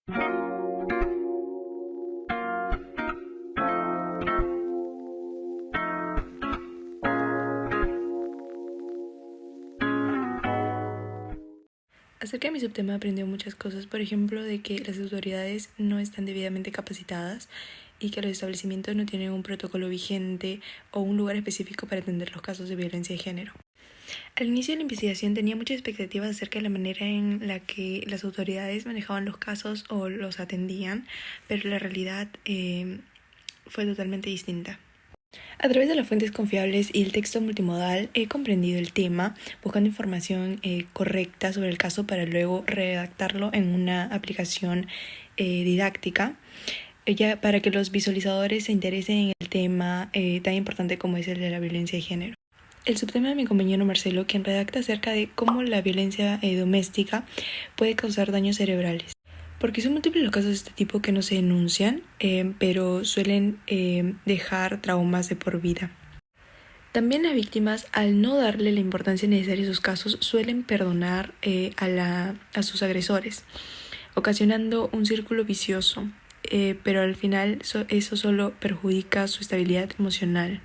Acerca de mi subtema aprendió muchas cosas, por ejemplo, de que las autoridades no están debidamente capacitadas y que los establecimientos no tienen un protocolo vigente o un lugar específico para atender los casos de violencia de género. Al inicio de la investigación tenía muchas expectativas acerca de la manera en la que las autoridades manejaban los casos o los atendían, pero la realidad fue totalmente distinta. A través de las fuentes confiables y el texto multimodal he comprendido el tema, buscando información correcta sobre el caso para luego redactarlo en una aplicación didáctica, ya para que los visualizadores se interesen en el tema tan importante como es el de la violencia de género. El subtema de mi compañero Marcelo, quien redacta acerca de cómo la violencia doméstica puede causar daños cerebrales. Porque son múltiples los casos de este tipo que no se denuncian, pero suelen dejar traumas de por vida. También las víctimas, al no darle la importancia necesaria a sus casos, suelen perdonar a sus agresores, ocasionando un círculo vicioso, pero al final eso solo perjudica su estabilidad emocional.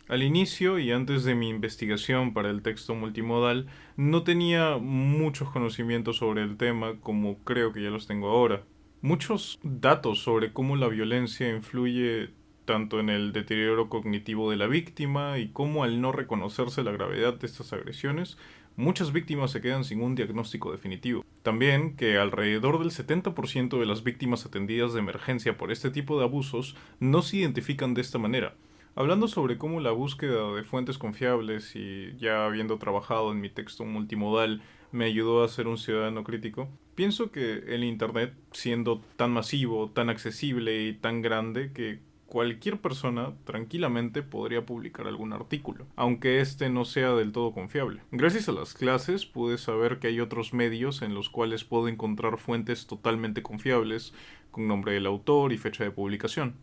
Al inicio y antes de mi investigación para el texto multimodal, no tenía muchos conocimientos sobre el tema como creo que ya los tengo ahora. Muchos datos sobre cómo la violencia influye tanto en el deterioro cognitivo de la víctima y cómo al no reconocerse la gravedad de estas agresiones, muchas víctimas se quedan sin un diagnóstico definitivo. También que alrededor del 70% de las víctimas atendidas de emergencia por este tipo de abusos no se identifican de esta manera. Hablando sobre cómo la búsqueda de fuentes confiables y ya habiendo trabajado en mi texto multimodal me ayudó a ser un ciudadano crítico, pienso que el Internet, siendo tan masivo, tan accesible y tan grande, que cualquier persona tranquilamente podría publicar algún artículo, aunque este no sea del todo confiable. Gracias a las clases pude saber que hay otros medios en los cuales puedo encontrar fuentes totalmente confiables, con nombre del autor y fecha de publicación.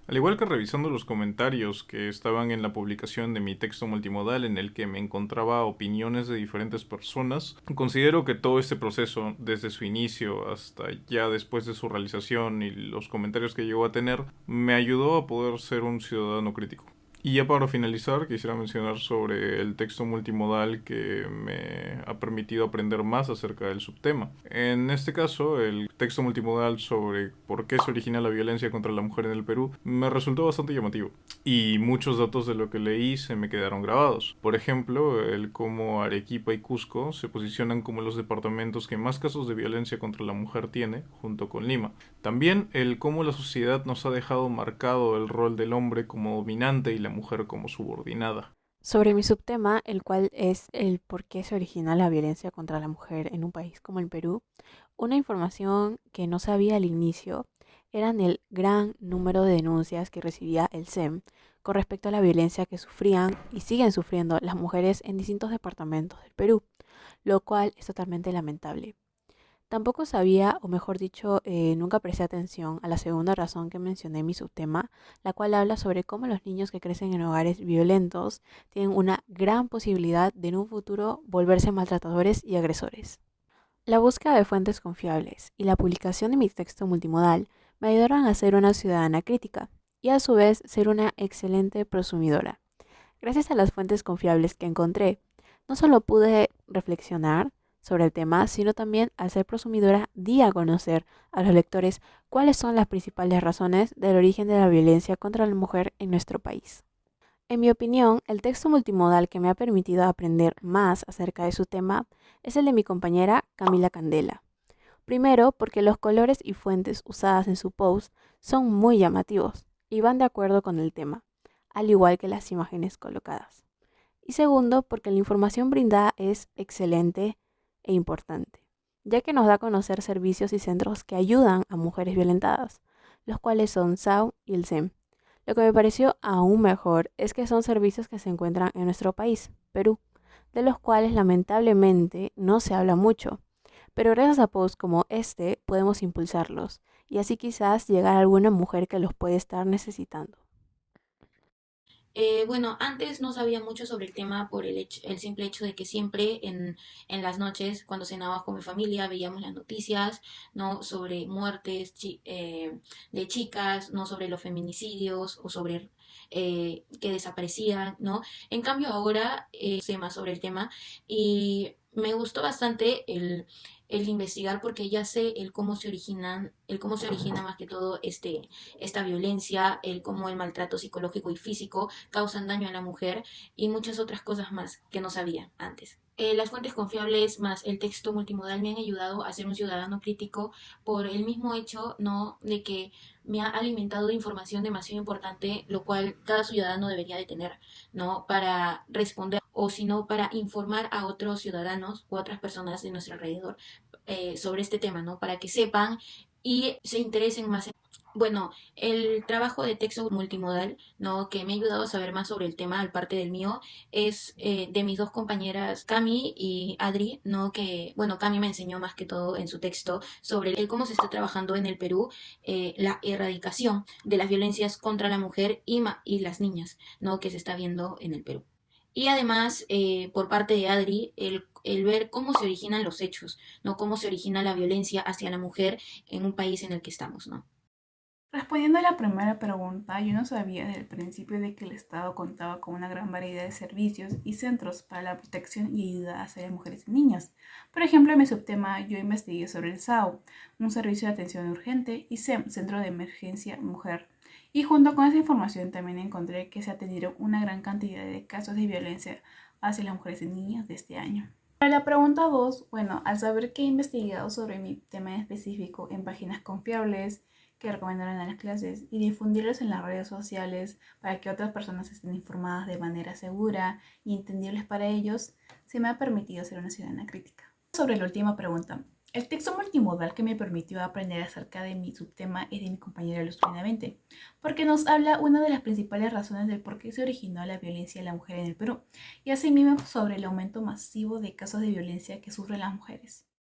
Al igual que revisando los comentarios que estaban en la publicación de mi texto multimodal en el que me encontraba opiniones de diferentes personas, considero que todo este proceso, desde su inicio hasta ya después de su realización y los comentarios que llegó a tener, me ayudó a poder ser un ciudadano crítico. Y ya para finalizar, quisiera mencionar sobre el texto multimodal que me ha permitido aprender más acerca del subtema. En este caso, el texto multimodal sobre por qué se origina la violencia contra la mujer en el Perú me resultó bastante llamativo. Y muchos datos de lo que leí se me quedaron grabados. Por ejemplo, el cómo Arequipa y Cusco se posicionan como los departamentos que más casos de violencia contra la mujer tiene, junto con Lima. También el cómo la sociedad nos ha dejado marcado el rol del hombre como dominante y la mujer como subordinada. Sobre mi subtema, el cual es el por qué se origina la violencia contra la mujer en un país como el Perú, una información que no sabía al inicio eran el gran número de denuncias que recibía el SEM con respecto a la violencia que sufrían y siguen sufriendo las mujeres en distintos departamentos del Perú, lo cual es totalmente lamentable. Tampoco sabía, o mejor dicho, nunca presté atención a la segunda razón que mencioné en mi subtema, la cual habla sobre cómo los niños que crecen en hogares violentos tienen una gran posibilidad de en un futuro volverse maltratadores y agresores. La búsqueda de fuentes confiables y la publicación de mi texto multimodal me ayudaron a ser una ciudadana crítica y a su vez ser una excelente prosumidora. Gracias a las fuentes confiables que encontré, no solo pude reflexionar sobre el tema, sino también al ser prosumidora di a conocer a los lectores cuáles son las principales razones del origen de la violencia contra la mujer en nuestro país. En mi opinión, el texto multimodal que me ha permitido aprender más acerca de su tema es el de mi compañera Camila Candela. Primero, porque los colores y fuentes usadas en su post son muy llamativos y van de acuerdo con el tema, al igual que las imágenes colocadas. Y segundo, porque la información brindada es excelente e importante, ya que nos da a conocer servicios y centros que ayudan a mujeres violentadas, los cuales son SAU y el SEM. Lo que me pareció aún mejor es que son servicios que se encuentran en nuestro país, Perú, de los cuales lamentablemente no se habla mucho, pero gracias a posts como este podemos impulsarlos y así quizás llegar a alguna mujer que los puede estar necesitando. Bueno, antes no sabía mucho sobre el tema por el simple hecho de que siempre en las noches, cuando cenaba con mi familia, veíamos las noticias, ¿no? Sobre muertes de chicas, no sobre los feminicidios o sobre que desaparecían, ¿no? En cambio ahora sé más sobre el tema y me gustó bastante el investigar porque ya sé el cómo se origina más que todo esta violencia, el cómo el maltrato psicológico y físico causan daño a la mujer y muchas otras cosas más que no sabía antes. Las fuentes confiables más el texto multimodal me han ayudado a ser un ciudadano crítico por el mismo hecho, ¿no? De que me ha alimentado de información demasiado importante, lo cual cada ciudadano debería de tener, ¿no? Para responder o si no para informar a otros ciudadanos o a otras personas de nuestro alrededor sobre este tema, ¿no? Para que sepan y se interesen más. Bueno, el trabajo de texto multimodal, ¿no? Que me ha ayudado a saber más sobre el tema, al parte del mío, es de mis dos compañeras, Cami y Adri, ¿no? Que, bueno, Cami me enseñó más que todo en su texto sobre el cómo se está trabajando en el Perú la erradicación de las violencias contra la mujer y las niñas, ¿no? Que se está viendo en el Perú. Y además, por parte de Adri, el ver cómo se originan los hechos, ¿no? Cómo se origina la violencia hacia la mujer en un país en el que estamos, ¿no? Respondiendo a la primera pregunta, yo no sabía desde el principio de que el Estado contaba con una gran variedad de servicios y centros para la protección y ayuda hacia las mujeres y niñas. Por ejemplo, en mi subtema yo investigué sobre el SAO, un servicio de atención urgente, y CEM, Centro de Emergencia Mujer. Y junto con esa información también encontré que se atendieron una gran cantidad de casos de violencia hacia las mujeres y niñas de este año. Para la pregunta 2, bueno, al saber que he investigado sobre mi tema en específico en páginas confiables que recomendaron en las clases y difundirlos en las redes sociales para que otras personas estén informadas de manera segura y entendibles para ellos, se me ha permitido ser una ciudadana crítica. Sobre la última pregunta, el texto multimodal que me permitió aprender acerca de mi subtema es de mi compañera Luz Benavente, porque nos habla una de las principales razones del por qué se originó la violencia de la mujer en el Perú, y asimismo sobre el aumento masivo de casos de violencia que sufren las mujeres.